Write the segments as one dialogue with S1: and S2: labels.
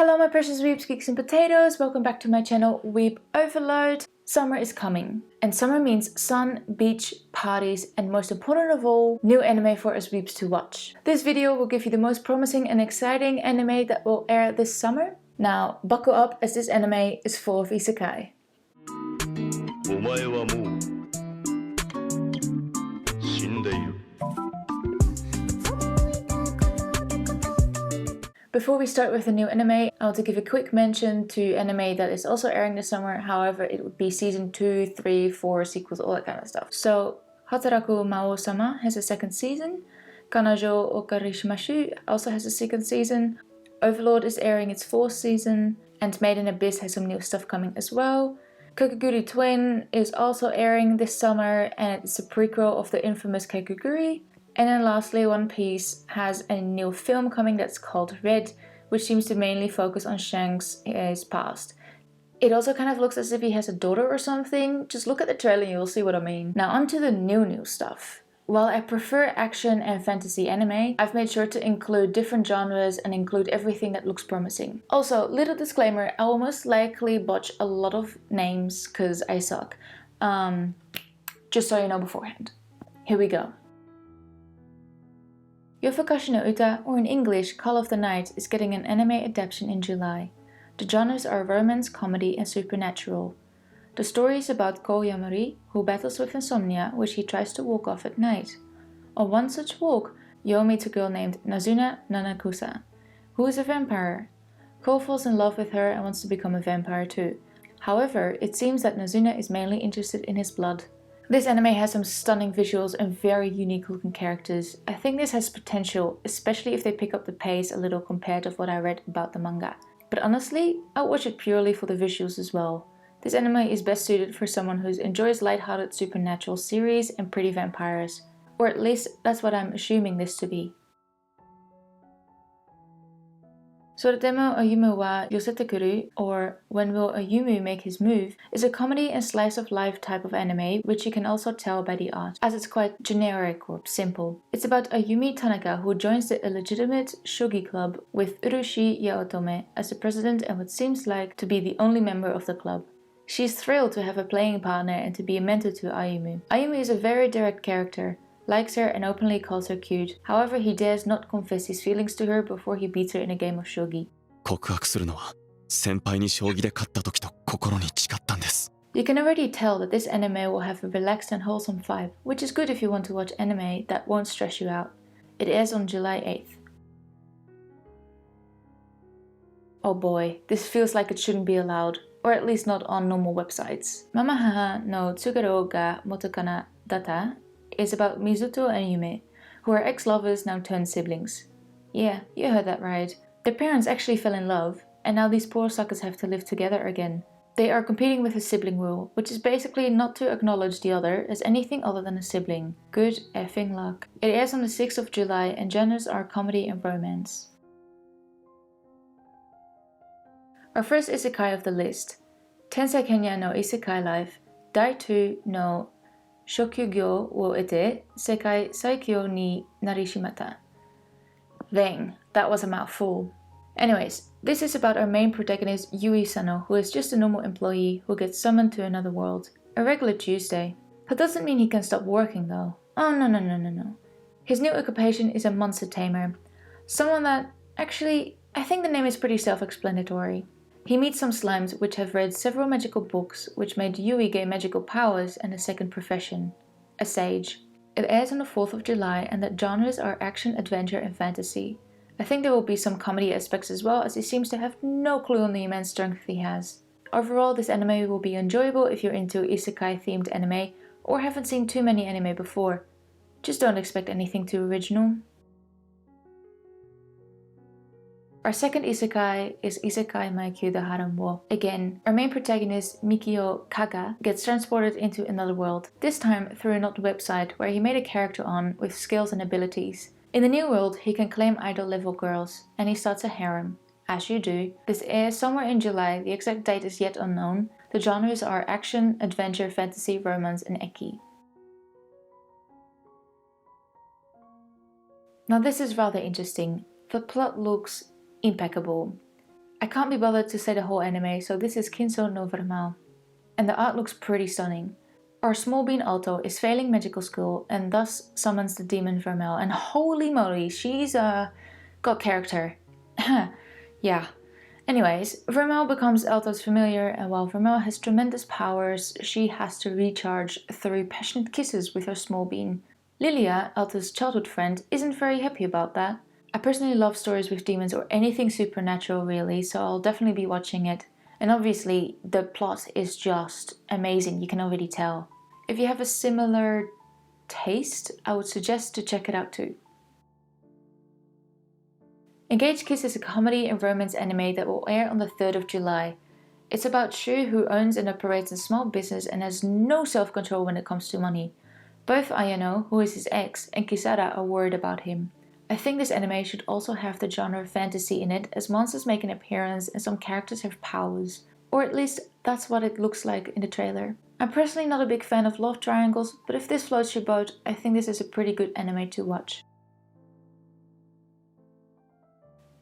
S1: Hello my precious weeps, geeks and potatoes, welcome back to my channel Weep Overload. Summer is coming, and summer means sun, beach, parties, and most important of all, new anime for us weeps to watch. This video will give you the most promising and exciting anime that will air this summer. Now buckle up, as this anime is full of isekai. Before we start with the new anime, I want to give a quick mention to anime that is also airing this summer. However, it would be season 2, 3, 4, sequels, all that kind of stuff. So, Hataraku Mao-sama has a second season. Kanajo Okarishimashu also has a second season. Overlord is airing its fourth season. And Made in Abyss has some new stuff coming as well. Kakegurui Twin is also airing this summer, and it's a prequel of the infamous Kakegurui. And then lastly, One Piece has a new film coming that's called Red, which seems to mainly focus on Shanks' past. It also kind of looks as if he has a daughter or something. Just look at the trailer and you'll see what I mean. Now onto the new stuff. While I prefer action and fantasy anime, I've made sure to include different genres and include everything that looks promising. Also, little disclaimer, I will most likely botch a lot of names because I suck. Just so you know beforehand. Here we go. Yofukashi no Uta, or in English Call of the Night, is getting an anime adaptation in July. The genres are romance, comedy, and supernatural. The story is about Ko Yamari, who battles with insomnia, which he tries to walk off at night. On one such walk, Yo meets a girl named Nazuna Nanakusa, who is a vampire. Ko falls in love with her and wants to become a vampire too. However, it seems that Nazuna is mainly interested in his blood. This anime has some stunning visuals and very unique looking characters. I think this has potential, especially if they pick up the pace a little compared to what I read about the manga. But honestly, I'll watch it purely for the visuals as well. This anime is best suited for someone who enjoys lighthearted supernatural series and pretty vampires. Or at least that's what I'm assuming this to be. Soredemo Ayumu wa Yosetekuru, or When Will Ayumu Make His Move, is a comedy and slice of life type of anime, which you can also tell by the art, as it's quite generic or simple. It's about Ayumi Tanaka, who joins the illegitimate shogi club with Urushi Yaotome as the president and what seems like to be the only member of the club. She's thrilled to have a playing partner and to be a mentor to Ayumu. Ayumu is a very direct character, likes her and openly calls her cute. However, he dares not confess his feelings to her before he beats her in a game of shogi. You can already tell that this anime will have a relaxed and wholesome vibe, which is good if you want to watch anime that won't stress you out. It airs on July 8th. Oh boy, this feels like it shouldn't be allowed, or at least not on normal websites. Mamahaha no Tsugaro ga Motokano Datta is about Mizuto and Yume, who are ex-lovers now turned siblings. Yeah, you heard that right. Their parents actually fell in love, and now these poor suckers have to live together again. They are competing with a sibling rule, which is basically not to acknowledge the other as anything other than a sibling. Good effing luck. It airs on the 6th of July and genres are comedy and romance. Our first isekai of the list. Tensei Kenja no Isekai Life, Daitu no Shokugyou wo ete, Sekai Saikyou ni Narimashita. Dang, that was a mouthful. Anyways, this is about our main protagonist Yui Sano, who is just a normal employee who gets summoned to another world. A regular Tuesday. That doesn't mean he can stop working though. Oh no. His new occupation is a monster tamer. Someone that, actually, I think the name is pretty self-explanatory. He meets some slimes which have read several magical books which made Yui gain magical powers and a second profession, a sage. It airs on the 4th of July and the genres are action, adventure and fantasy. I think there will be some comedy aspects as well, as he seems to have no clue on the immense strength he has. Overall, this anime will be enjoyable if you're into isekai themed anime or haven't seen too many anime before. Just don't expect anything too original. Our second isekai is Isekai Meikyuu the Harem Wo. Again, our main protagonist Mikio Kaga gets transported into another world, this time through an old website where he made a character on with skills and abilities. In the new world, he can claim idol level girls, and he starts a harem. As you do. This airs somewhere in July, the exact date is yet unknown. The genres are action, adventure, fantasy, romance and eki. Now this is rather interesting. The plot looks impeccable. I can't be bothered to say the whole anime, so this is Kinsou no Vermeil. And the art looks pretty stunning. Our small bean Alto is failing magical school and thus summons the demon Vermeil, and holy moly, she's got character. Yeah. Anyways, Vermeil becomes Alto's familiar, and while Vermeil has tremendous powers, she has to recharge through passionate kisses with her small bean. Lilia, Alto's childhood friend, isn't very happy about that. I personally love stories with demons or anything supernatural really, so I'll definitely be watching it. And obviously, the plot is just amazing, you can already tell. If you have a similar taste, I would suggest to check it out too. Engage Kiss is a comedy and romance anime that will air on the 3rd of July. It's about Shu, who owns and operates a small business and has no self-control when it comes to money. Both Ayano, who is his ex, and Kisara are worried about him. I think this anime should also have the genre fantasy in it, as monsters make an appearance and some characters have powers. Or at least that's what it looks like in the trailer. I'm personally not a big fan of love triangles, but if this floats your boat, I think this is a pretty good anime to watch.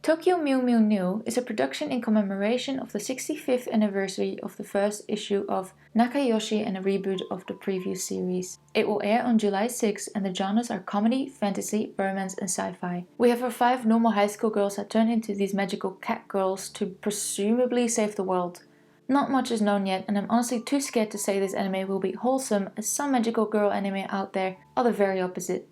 S1: Tokyo Mew Mew New is a production in commemoration of the 65th anniversary of the first issue of Nakayoshi and a reboot of the previous series. It will air on July 6 and the genres are comedy, fantasy, romance and sci-fi. We have our 5 normal high school girls that turn into these magical cat girls to presumably save the world. Not much is known yet, and I'm honestly too scared to say this anime will be wholesome, as some magical girl anime out there are the very opposite.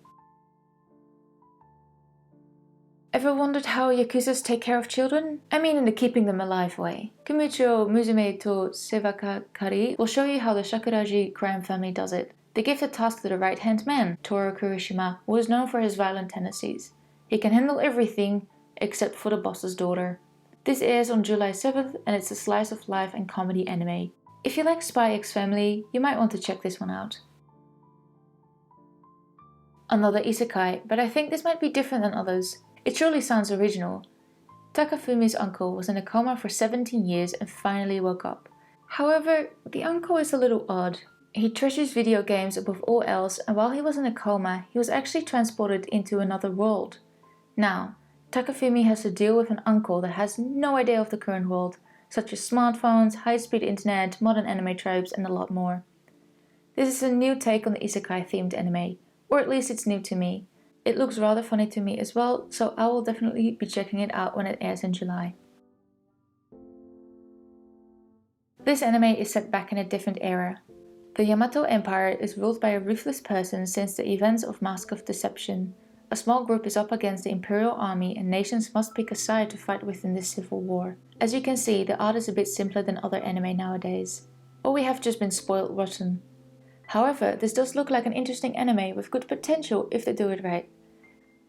S1: Ever wondered how Yakuzas take care of children? I mean in the keeping them alive way. Kumichou, Musume to Sewagakari will show you how the Shakuraji crime family does it. They give the task to the right-hand man, Toru Kurishima, who is known for his violent tendencies. He can handle everything except for the boss's daughter. This airs on July 7th and it's a slice of life and comedy anime. If you like Spy X Family, you might want to check this one out. Another isekai, but I think this might be different than others. It surely sounds original. Takafumi's uncle was in a coma for 17 years and finally woke up. However, the uncle is a little odd. He treasures video games above all else, and while he was in a coma, he was actually transported into another world. Now, Takafumi has to deal with an uncle that has no idea of the current world, such as smartphones, high-speed internet, modern anime tropes, and a lot more. This is a new take on the isekai-themed anime, or at least it's new to me. It looks rather funny to me as well, so I will definitely be checking it out when it airs in July. This anime is set back in a different era. The Yamato Empire is ruled by a ruthless person since the events of Mask of Deception. A small group is up against the Imperial Army and nations must pick a side to fight within this civil war. As you can see, the art is a bit simpler than other anime nowadays. Or we have just been spoiled rotten. However, this does look like an interesting anime with good potential if they do it right.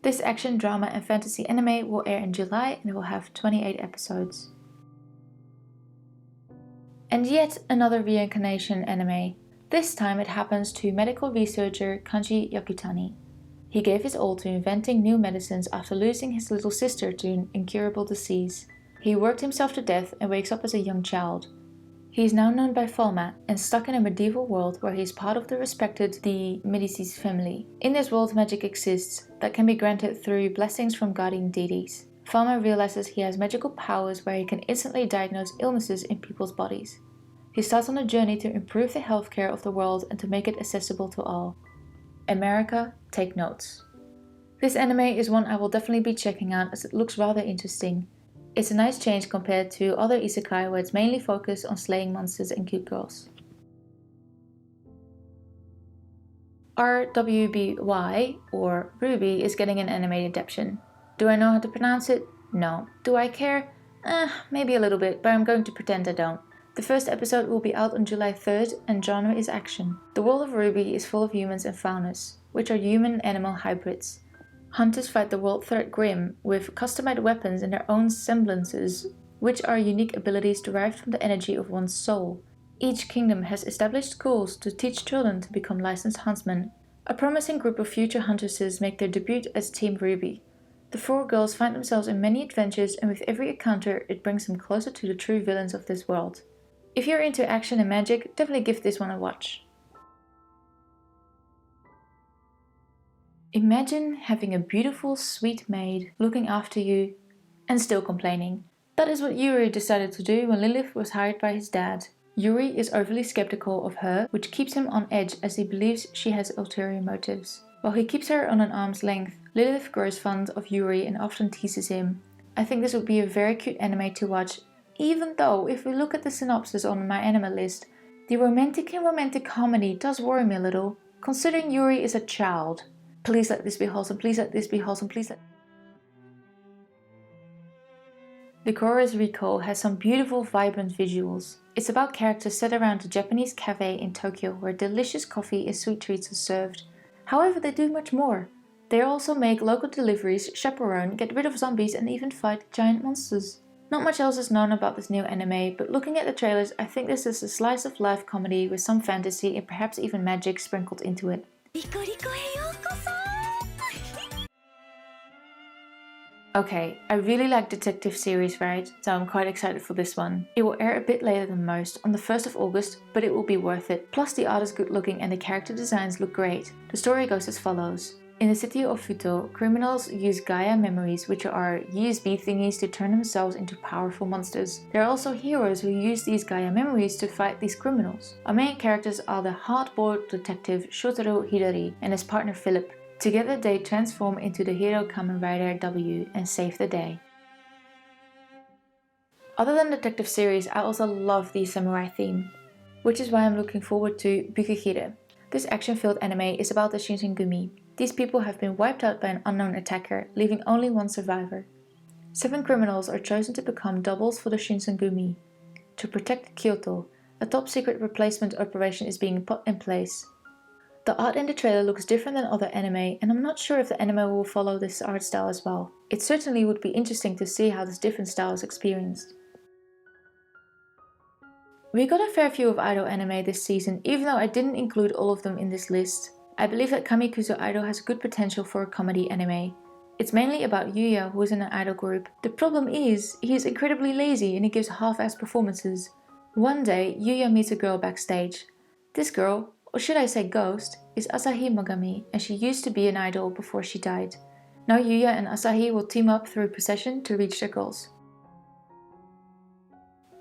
S1: This action, drama and fantasy anime will air in July and it will have 28 episodes. And yet another reincarnation anime. This time it happens to medical researcher Kanji Yakutani. He gave his all to inventing new medicines after losing his little sister to an incurable disease. He worked himself to death and wakes up as a young child. He is now known by Falma and stuck in a medieval world where he is part of the respected Medicis family. In this world magic exists that can be granted through blessings from guardian deities. Falma realizes he has magical powers where he can instantly diagnose illnesses in people's bodies. He starts on a journey to improve the healthcare of the world and to make it accessible to all. America, take notes. This anime is one I will definitely be checking out as it looks rather interesting. It's a nice change compared to other isekai where it's mainly focused on slaying monsters and cute girls. RWBY, or Ruby, is getting an anime adaptation. Do I know how to pronounce it? No. Do I care? Maybe a little bit, but I'm going to pretend I don't. The first episode will be out on July 3rd and genre is action. The world of Ruby is full of humans and faunas, which are human-animal hybrids. Hunters fight the world threat Grimm with customized weapons and their own semblances, which are unique abilities derived from the energy of one's soul. Each kingdom has established schools to teach children to become licensed huntsmen. A promising group of future huntresses make their debut as Team Ruby. The 4 girls find themselves in many adventures, and with every encounter it brings them closer to the true villains of this world. If you're into action and magic, definitely give this one a watch. Imagine having a beautiful, sweet maid looking after you and still complaining. That is what Yuri decided to do when Lilith was hired by his dad. Yuri is overly skeptical of her, which keeps him on edge as he believes she has ulterior motives. While he keeps her on an arm's length, Lilith grows fond of Yuri and often teases him. I think this would be a very cute anime to watch, even though if we look at the synopsis on my anime list, the romantic and romantic comedy does worry me a little, considering Yuri is a child. Please let this be wholesome, please let this be wholesome, please let... Lycoris Recoil has some beautiful, vibrant visuals. It's about characters set around a Japanese cafe in Tokyo where delicious coffee and sweet treats are served. However, they do much more. They also make local deliveries, chaperone, get rid of zombies and even fight giant monsters. Not much else is known about this new anime, but looking at the trailers, I think this is a slice of life comedy with some fantasy and perhaps even magic sprinkled into it. Okay, I really like detective series, right? So I'm quite excited for this one. It will air a bit later than most, on the 1st of August, but it will be worth it. Plus the art is good looking and the character designs look great. The story goes as follows. In the city of Fuuto, criminals use Gaia memories, which are USB thingies to turn themselves into powerful monsters. There are also heroes who use these Gaia memories to fight these criminals. Our main characters are the hard-boiled detective Shotaro Hidari and his partner Philip. Together they transform into the hero Kamen Rider W and save the day. Other than detective series, I also love the samurai theme, which is why I'm looking forward to Bukikire. This action-filled anime is about the Shinsengumi. These people have been wiped out by an unknown attacker, leaving only one survivor. 7 criminals are chosen to become doubles for the Shinsengumi. To protect Kyoto, a top-secret replacement operation is being put in place. The art in the trailer looks different than other anime, and I'm not sure if the anime will follow this art style as well. It certainly would be interesting to see how this different style is experienced. We got a fair few of idol anime this season, even though I didn't include all of them in this list. I believe that Kamikuzo Idol has good potential for a comedy anime. It's mainly about Yuya, who is in an idol group. The problem is, he is incredibly lazy and he gives half-assed performances. One day, Yuya meets a girl backstage. This girl, or should I say ghost, is Asahi Mogami, and she used to be an idol before she died. Now Yuya and Asahi will team up through possession to reach their goals.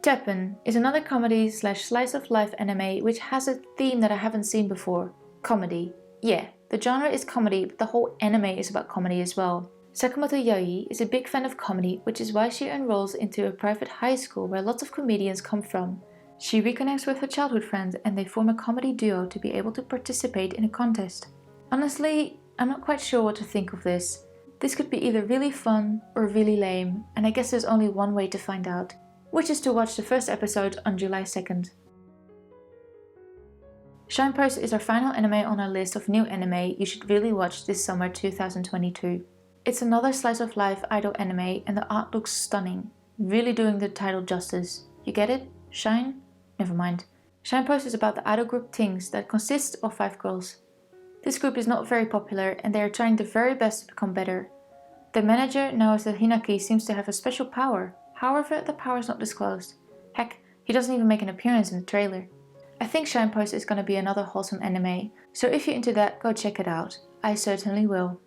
S1: Teppen is another comedy / slice of life anime which has a theme that I haven't seen before. Comedy. Yeah, the genre is comedy, but the whole anime is about comedy as well. Sakamoto Yoi is a big fan of comedy, which is why she enrolls into a private high school where lots of comedians come from. She reconnects with her childhood friend and they form a comedy duo to be able to participate in a contest. Honestly, I'm not quite sure what to think of this. This could be either really fun or really lame, and I guess there's only one way to find out, which is to watch the first episode on July 2nd. Shine Post is our final anime on our list of new anime you should really watch this summer 2022. It's another slice of life idol anime and the art looks stunning, really doing the title justice. You get it? Shine? Never mind. Shine Post is about the idol group Things that consists of 5 girls. This group is not very popular and they are trying their very best to become better. The manager knows that Hinaki seems to have a special power, however the power is not disclosed. Heck, he doesn't even make an appearance in the trailer. I think Shine Post is gonna be another wholesome anime, so if you're into that, go check it out. I certainly will.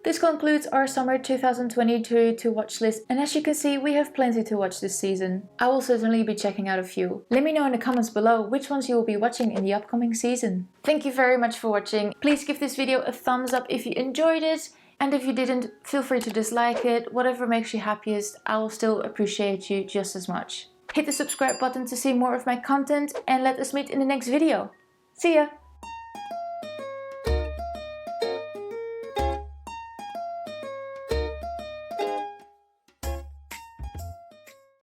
S1: This concludes our summer 2022 to watch list, and as you can see, we have plenty to watch this season. I will certainly be checking out a few. Let me know in the comments below which ones you will be watching in the upcoming season. Thank you very much for watching. Please give this video a thumbs up if you enjoyed it, and if you didn't, feel free to dislike it. Whatever makes you happiest, I will still appreciate you just as much. Hit the subscribe button to see more of my content, and let us meet in the next video. See ya!